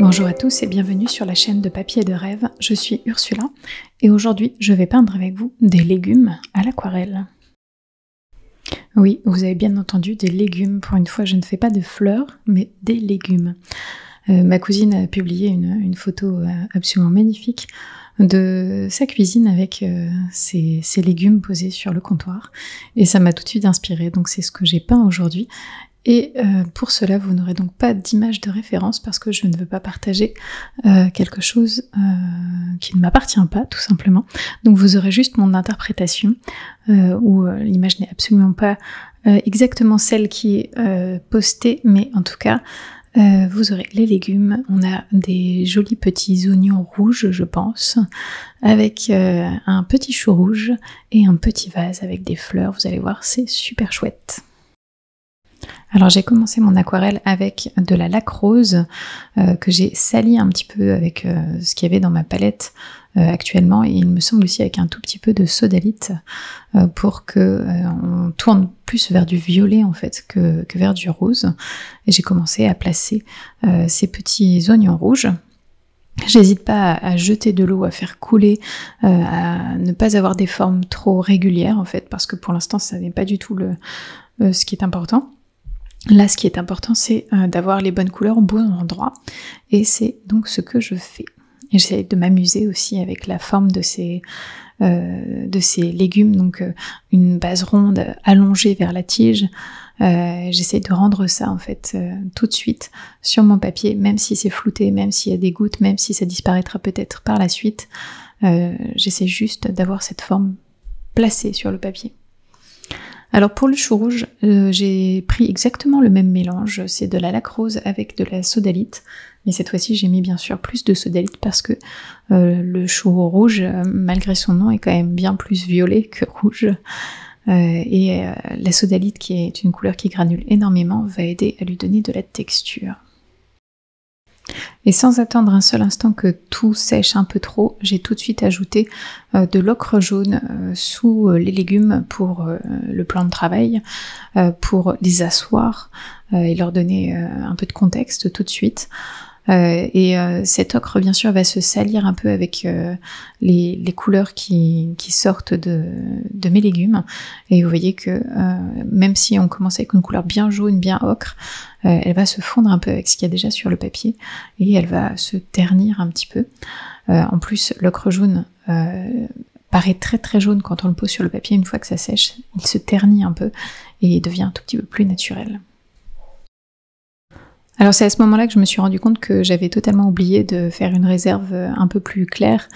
Bonjour à tous et bienvenue sur la chaîne de Papier de Rêve, je suis Ursula et aujourd'hui je vais peindre avec vous des légumes à l'aquarelle. Oui, vous avez bien entendu, des légumes, pour une fois je ne fais pas de fleurs mais des légumes. Ma cousine a publié une photo absolument magnifique de sa cuisine avec ses légumes posés sur le comptoir et ça m'a tout de suite inspirée, donc c'est ce que j'ai peint aujourd'hui. Et pour cela, vous n'aurez donc pas d'image de référence parce que je ne veux pas partager quelque chose qui ne m'appartient pas, tout simplement. Donc vous aurez juste mon interprétation où l'image n'est absolument pas exactement celle qui est postée, mais en tout cas, vous aurez les légumes. On a des jolis petits oignons rouges, je pense, avec un petit chou rouge et un petit vase avec des fleurs. Vous allez voir, c'est super chouette. Alors j'ai commencé mon aquarelle avec de la laque rose que j'ai sali un petit peu avec ce qu'il y avait dans ma palette actuellement, et il me semble aussi avec un tout petit peu de sodalite pour que on tourne plus vers du violet en fait que vers du rose. Et j'ai commencé à placer ces petits oignons rouges. J'hésite pas à jeter de l'eau, à faire couler, à ne pas avoir des formes trop régulières en fait, parce que pour l'instant ça n'est pas du tout ce qui est important. Là, ce qui est important, c'est d'avoir les bonnes couleurs au bon endroit, et c'est donc ce que je fais. Et j'essaie de m'amuser aussi avec la forme de ces légumes, donc une base ronde allongée vers la tige. J'essaie de rendre ça en fait tout de suite sur mon papier, même si c'est flouté, même s'il y a des gouttes, même si ça disparaîtra peut-être par la suite. J'essaie juste d'avoir cette forme placée sur le papier. Alors pour le chou rouge, j'ai pris exactement le même mélange, c'est de la laque rose avec de la sodalite, mais cette fois-ci j'ai mis bien sûr plus de sodalite parce que le chou rouge, malgré son nom, est quand même bien plus violet que rouge, et la sodalite, qui est une couleur qui granule énormément, va aider à lui donner de la texture. Et sans attendre un seul instant que tout sèche un peu trop, j'ai tout de suite ajouté de l'ocre jaune sous les légumes pour le plan de travail, pour les asseoir et leur donner un peu de contexte tout de suite. Cet ocre bien sûr va se salir un peu avec les couleurs qui sortent de mes légumes, et vous voyez que même si on commence avec une couleur bien jaune, bien ocre, elle va se fondre un peu avec ce qu'il y a déjà sur le papier et elle va se ternir un petit peu. En plus, l'ocre jaune paraît très très jaune quand on le pose sur le papier. Une fois que ça sèche, il se ternit un peu et devient un tout petit peu plus naturel. Alors c'est à ce moment-là que je me suis rendu compte que j'avais totalement oublié de faire une réserve un peu plus claire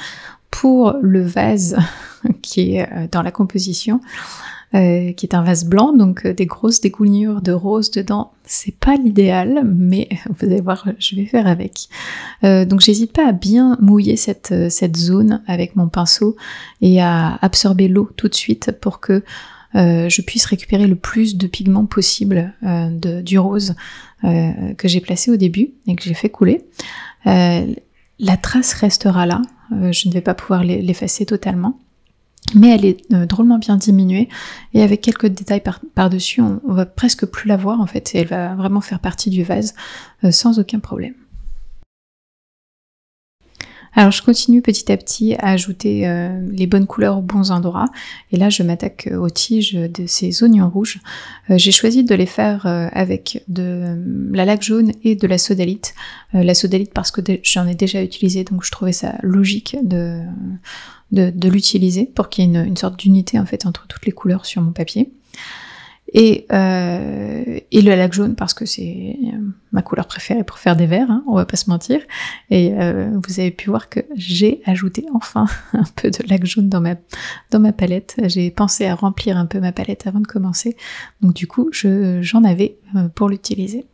pour le vase qui est dans la composition, qui est un vase blanc, donc des grosses découlures de rose dedans. C'est pas l'idéal, mais vous allez voir, je vais faire avec. Donc j'hésite pas à bien mouiller cette zone avec mon pinceau et à absorber l'eau tout de suite pour que je puisse récupérer le plus de pigments possible du rose que j'ai placé au début et que j'ai fait couler. La trace restera là, je ne vais pas pouvoir l'effacer totalement, mais elle est drôlement bien diminuée, et avec quelques détails par-dessus, on va presque plus la voir en fait, et elle va vraiment faire partie du vase sans aucun problème. Alors je continue petit à petit à ajouter les bonnes couleurs aux bons endroits, et là je m'attaque aux tiges de ces oignons rouges. J'ai choisi de les faire avec de la laque jaune et de la sodalite. La sodalite parce que j'en ai déjà utilisé, donc je trouvais ça logique de l'utiliser pour qu'il y ait une sorte d'unité en fait entre toutes les couleurs sur mon papier. Et le laque jaune parce que c'est ma couleur préférée pour faire des verres, hein, on va pas se mentir. Et vous avez pu voir que j'ai ajouté enfin un peu de laque jaune dans ma palette. J'ai pensé à remplir un peu ma palette avant de commencer, donc du coup j'en avais pour l'utiliser.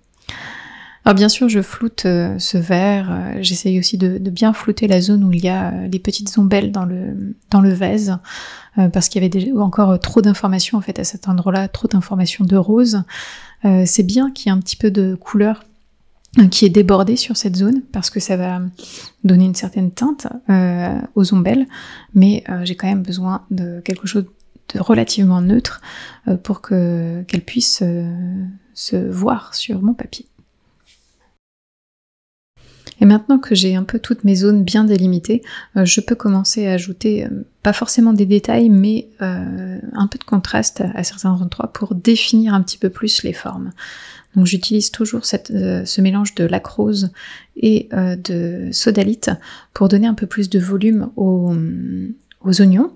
Alors bien sûr je floute ce vert, j'essaye aussi de bien flouter la zone où il y a les petites ombelles dans le vase, parce qu'il y avait déjà encore trop d'informations en fait à cet endroit-là, trop d'informations de rose. C'est bien qu'il y ait un petit peu de couleur qui est débordée sur cette zone, parce que ça va donner une certaine teinte aux ombelles, mais j'ai quand même besoin de quelque chose de relativement neutre pour qu'elle puisse se voir sur mon papier. Et maintenant que j'ai un peu toutes mes zones bien délimitées, je peux commencer à ajouter, pas forcément des détails, mais un peu de contraste à certains endroits pour définir un petit peu plus les formes. Donc j'utilise toujours ce mélange de lac rose et de sodalite pour donner un peu plus de volume aux oignons.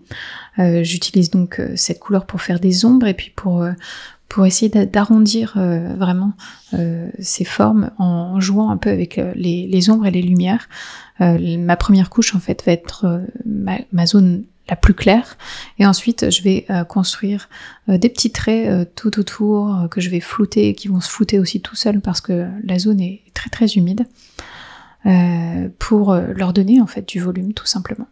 J'utilise donc cette couleur pour faire des ombres et puis pour essayer d'arrondir vraiment ces formes en jouant un peu avec les ombres et les lumières. Ma première couche en fait va être ma zone la plus claire, et ensuite je vais construire des petits traits tout autour que je vais flouter, qui vont se flouter aussi tout seuls parce que la zone est très très humide, pour leur donner en fait du volume tout simplement.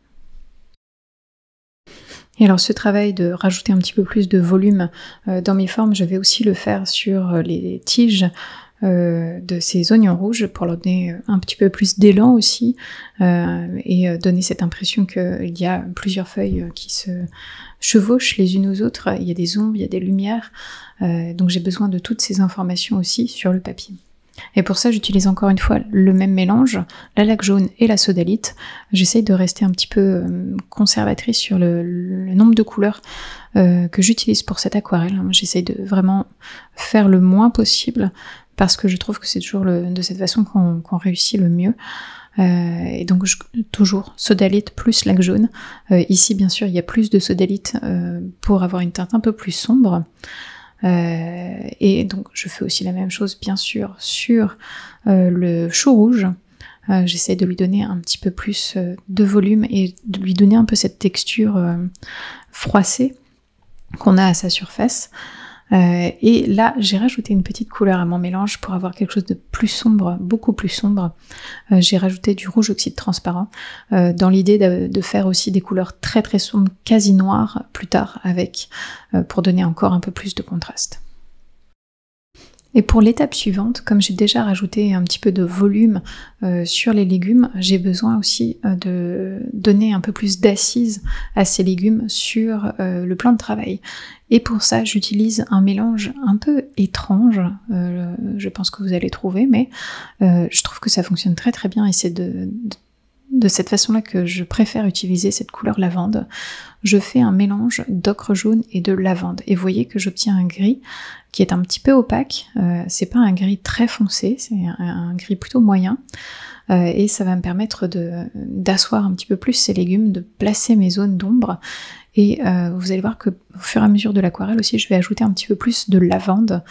Et alors ce travail de rajouter un petit peu plus de volume dans mes formes, je vais aussi le faire sur les tiges de ces oignons rouges pour leur donner un petit peu plus d'élan aussi, et donner cette impression qu'il y a plusieurs feuilles qui se chevauchent les unes aux autres. Il y a des ombres, il y a des lumières, donc j'ai besoin de toutes ces informations aussi sur le papier. Et pour ça, j'utilise encore une fois le même mélange, la laque jaune et la sodalite. J'essaye de rester un petit peu conservatrice sur le nombre de couleurs que j'utilise pour cette aquarelle. J'essaye de vraiment faire le moins possible parce que je trouve que c'est toujours de cette façon qu'on réussit le mieux. Et donc toujours sodalite plus laque jaune. Ici, bien sûr, il y a plus de sodalite pour avoir une teinte un peu plus sombre. Et donc je fais aussi la même chose bien sûr sur le chou rouge. J'essaie de lui donner un petit peu plus de volume et de lui donner un peu cette texture froissée qu'on a à sa surface. Et là j'ai rajouté une petite couleur à mon mélange pour avoir quelque chose de plus sombre, beaucoup plus sombre. J'ai rajouté du rouge oxyde transparent dans l'idée de faire aussi des couleurs très très sombres, quasi noires plus tard avec, pour donner encore un peu plus de contraste. Et pour l'étape suivante, comme j'ai déjà rajouté un petit peu de volume sur les légumes, j'ai besoin aussi de donner un peu plus d'assise à ces légumes sur le plan de travail. Et pour ça, j'utilise un mélange un peu étrange, je pense que vous allez trouver, mais je trouve que ça fonctionne très très bien et c'est de cette façon-là que je préfère utiliser cette couleur lavande. Je fais un mélange d'ocre jaune et de lavande. Et vous voyez que j'obtiens un gris qui est un petit peu opaque. C'est pas un gris très foncé, c'est un gris plutôt moyen. Et ça va me permettre d'asseoir un petit peu plus ces légumes, de placer mes zones d'ombre. Et vous allez voir que au fur et à mesure de l'aquarelle aussi, je vais ajouter un petit peu plus de lavande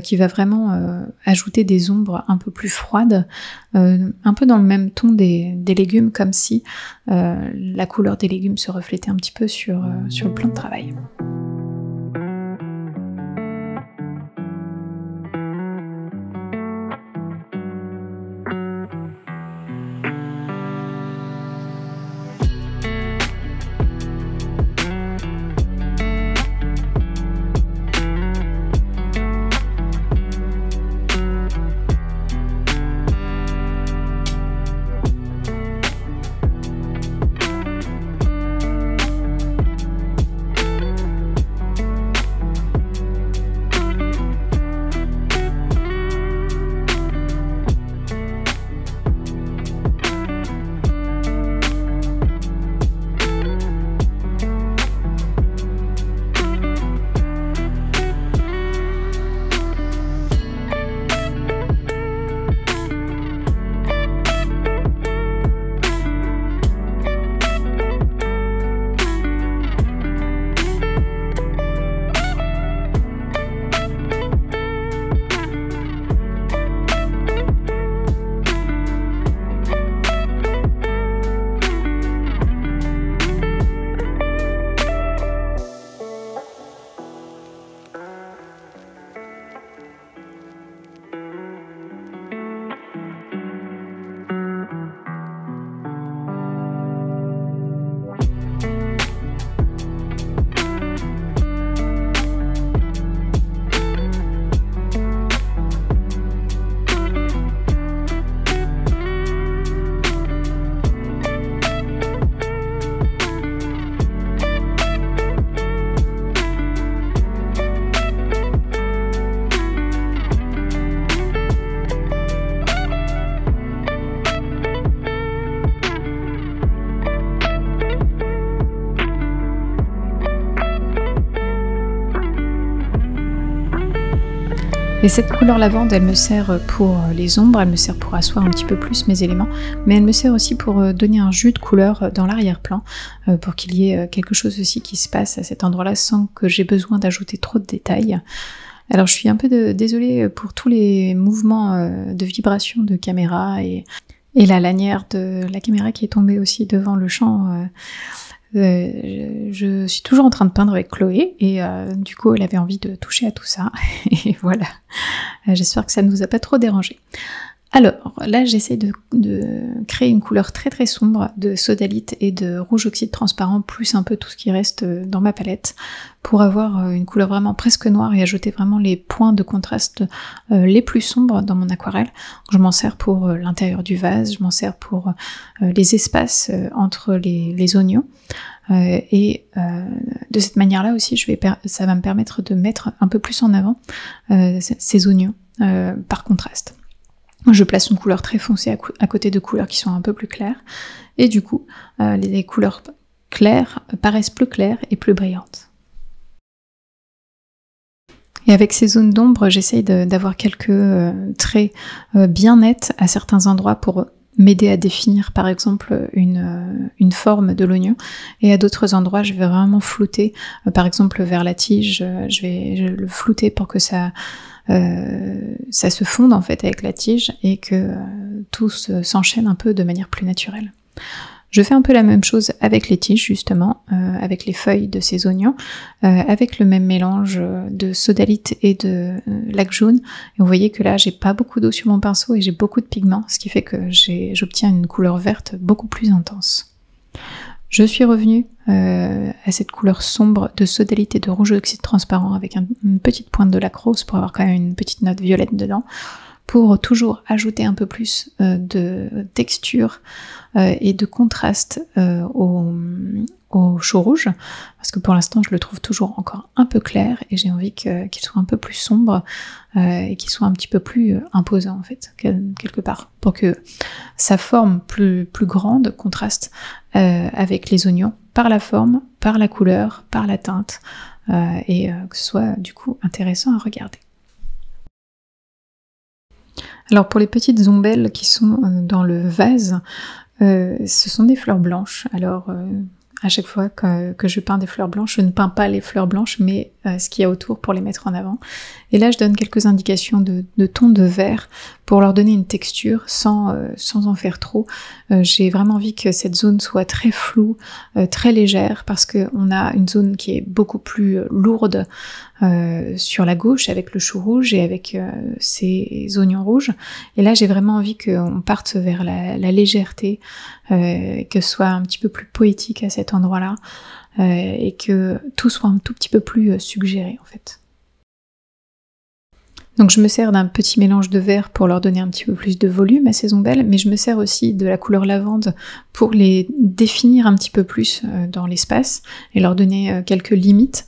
qui va vraiment ajouter des ombres un peu plus froides, un peu dans le même ton des légumes, comme si la couleur des légumes se reflétait un petit peu sur le plan de travail. Et cette couleur lavande, elle me sert pour les ombres, elle me sert pour asseoir un petit peu plus mes éléments, mais elle me sert aussi pour donner un jus de couleur dans l'arrière-plan, pour qu'il y ait quelque chose aussi qui se passe à cet endroit-là sans que j'ai besoin d'ajouter trop de détails. Alors je suis un peu désolée pour tous les mouvements de vibration de caméra et la lanière de la caméra qui est tombée aussi devant le champ. Je suis toujours en train de peindre avec Chloé et du coup elle avait envie de toucher à tout ça et voilà, j'espère que ça ne vous a pas trop dérangé. Alors là j'essaie de créer une couleur très très sombre de sodalite et de rouge oxyde transparent plus un peu tout ce qui reste dans ma palette pour avoir une couleur vraiment presque noire et ajouter vraiment les points de contraste les plus sombres dans mon aquarelle. Je m'en sers pour l'intérieur du vase, je m'en sers pour les espaces entre les oignons et de cette manière là aussi ça va me permettre de mettre un peu plus en avant ces oignons par contraste. Je place une couleur très foncée à côté de couleurs qui sont un peu plus claires, et du coup, les couleurs claires paraissent plus claires et plus brillantes. Et avec ces zones d'ombre, j'essaye d'avoir quelques traits bien nets à certains endroits pour m'aider à définir par exemple une forme de l'oignon, et à d'autres endroits je vais vraiment flouter, par exemple vers la tige, je vais le flouter pour que ça se fonde en fait avec la tige et que tout s'enchaîne un peu de manière plus naturelle. Je fais un peu la même chose avec les tiges justement, avec les feuilles de ces oignons, avec le même mélange de sodalite et de lac jaune. Et vous voyez que là j'ai pas beaucoup d'eau sur mon pinceau et j'ai beaucoup de pigments, ce qui fait que j'obtiens une couleur verte beaucoup plus intense. Je suis revenue à cette couleur sombre de sodalite et de rouge oxyde transparent avec une petite pointe de lac rose pour avoir quand même une petite note violette dedans, pour toujours ajouter un peu plus de texture et de contraste au chaud rouge, parce que pour l'instant je le trouve toujours encore un peu clair et j'ai envie qu'il soit un peu plus sombre et qu'il soit un petit peu plus imposant en fait, quelque part, pour que sa forme plus grande contraste avec les oignons, par la forme, par la couleur, par la teinte, et que ce soit du coup intéressant à regarder. Alors pour les petites ombelles qui sont dans le vase, ce sont des fleurs blanches. Alors à chaque fois que je peins des fleurs blanches, je ne peins pas les fleurs blanches, mais ce qu'il y a autour pour les mettre en avant. Et là je donne quelques indications de tons de vert pour leur donner une texture sans en faire trop. J'ai vraiment envie que cette zone soit très floue, très légère, parce qu'on a une zone qui est beaucoup plus lourde sur la gauche avec le chou rouge et avec ces oignons rouges. Et là j'ai vraiment envie qu'on parte vers la légèreté, que ce soit un petit peu plus poétique à cet endroit-là, et que tout soit un tout petit peu plus suggéré en fait. Donc je me sers d'un petit mélange de vert pour leur donner un petit peu plus de volume à ces ombelles, mais je me sers aussi de la couleur lavande pour les définir un petit peu plus dans l'espace et leur donner quelques limites.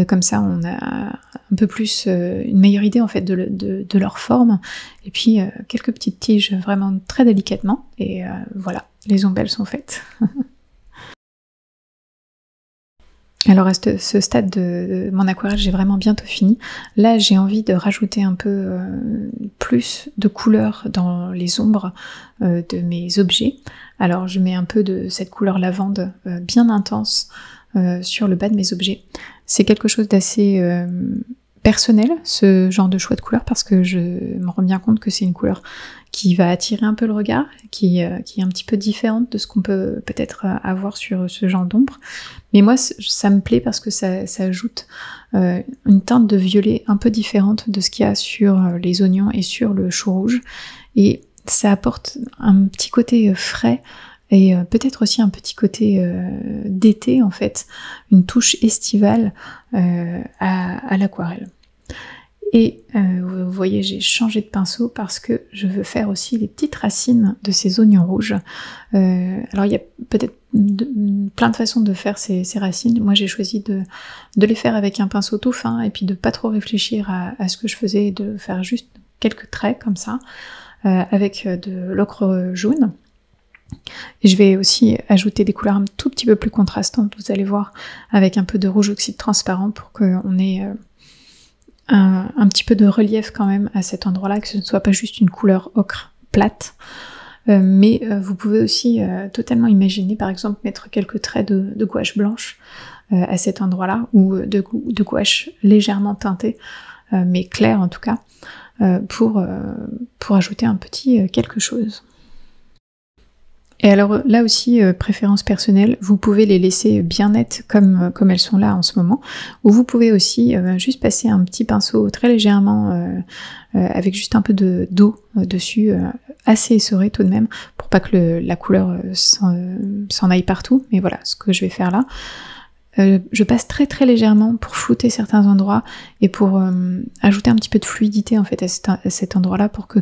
Comme ça on a un peu plus une meilleure idée en fait de leur forme, et puis quelques petites tiges vraiment très délicatement, et voilà, les ombelles sont faites. Alors à ce stade de mon aquarelle, j'ai vraiment bientôt fini. Là j'ai envie de rajouter un peu plus de couleur dans les ombres de mes objets. Alors je mets un peu de cette couleur lavande bien intense sur le bas de mes objets. C'est quelque chose d'assez personnel, ce genre de choix de couleur, parce que je me rends bien compte que c'est une couleur qui va attirer un peu le regard, qui est un petit peu différente de ce qu'on peut peut-être avoir sur ce genre d'ombre. Mais moi, ça me plaît parce que ça ajoute une teinte de violet un peu différente de ce qu'il y a sur les oignons et sur le chou rouge. Et ça apporte un petit côté frais et peut-être aussi un petit côté d'été en fait, une touche estivale à l'aquarelle. Et vous voyez, j'ai changé de pinceau parce que je veux faire aussi les petites racines de ces oignons rouges. Alors il y a peut-être plein de façons de faire ces racines. Moi j'ai choisi de les faire avec un pinceau tout fin et puis de pas trop réfléchir à ce que je faisais, de faire juste quelques traits comme ça, avec de l'ocre jaune. Et je vais aussi ajouter des couleurs un tout petit peu plus contrastantes, vous allez voir, avec un peu de rouge oxyde transparent pour qu'on ait un petit peu de relief quand même à cet endroit-là, que ce ne soit pas juste une couleur ocre plate. Mais vous pouvez aussi totalement imaginer, par exemple, mettre quelques traits de gouache blanche à cet endroit-là, ou de gouache légèrement teintée, mais claire en tout cas, pour ajouter un petit quelque chose. Et alors là aussi, préférence personnelle, vous pouvez les laisser bien nettes comme elles sont là en ce moment, ou vous pouvez aussi juste passer un petit pinceau très légèrement avec juste un peu d'eau dessus, assez essoré tout de même, pour pas que la couleur s'en aille partout, mais voilà ce que je vais faire là. Je passe très très légèrement pour flouter certains endroits et pour ajouter un petit peu de fluidité en fait à cet endroit-là, pour que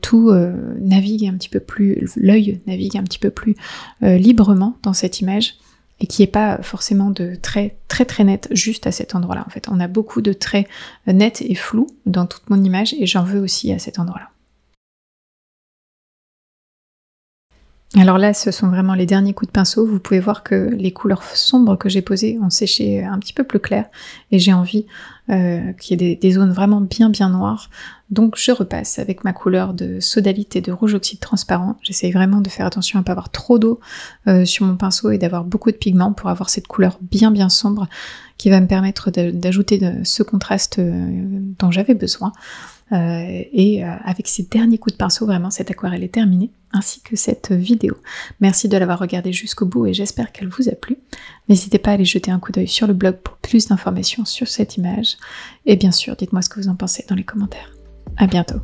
tout navigue un petit peu plus, l'œil navigue un petit peu plus librement dans cette image, et qu'il n'y ait pas forcément de traits très très nets juste à cet endroit-là. En fait, on a beaucoup de traits nets et flous dans toute mon image, et j'en veux aussi à cet endroit-là. Alors là, ce sont vraiment les derniers coups de pinceau. Vous pouvez voir que les couleurs sombres que j'ai posées ont séché un petit peu plus clair, et j'ai envie qu'il y ait des zones vraiment bien noires. Donc je repasse avec ma couleur de sodalite et de rouge oxyde transparent. J'essaye vraiment de faire attention à ne pas avoir trop d'eau sur mon pinceau et d'avoir beaucoup de pigments pour avoir cette couleur bien sombre qui va me permettre d'ajouter ce contraste dont j'avais besoin. Avec ces derniers coups de pinceau, vraiment cette aquarelle est terminée, ainsi que cette vidéo. Merci de l'avoir regardée jusqu'au bout et j'espère qu'elle vous a plu. N'hésitez pas à aller jeter un coup d'œil sur le blog pour plus d'informations sur cette image. Et bien sûr, dites-moi ce que vous en pensez dans les commentaires. À bientôt.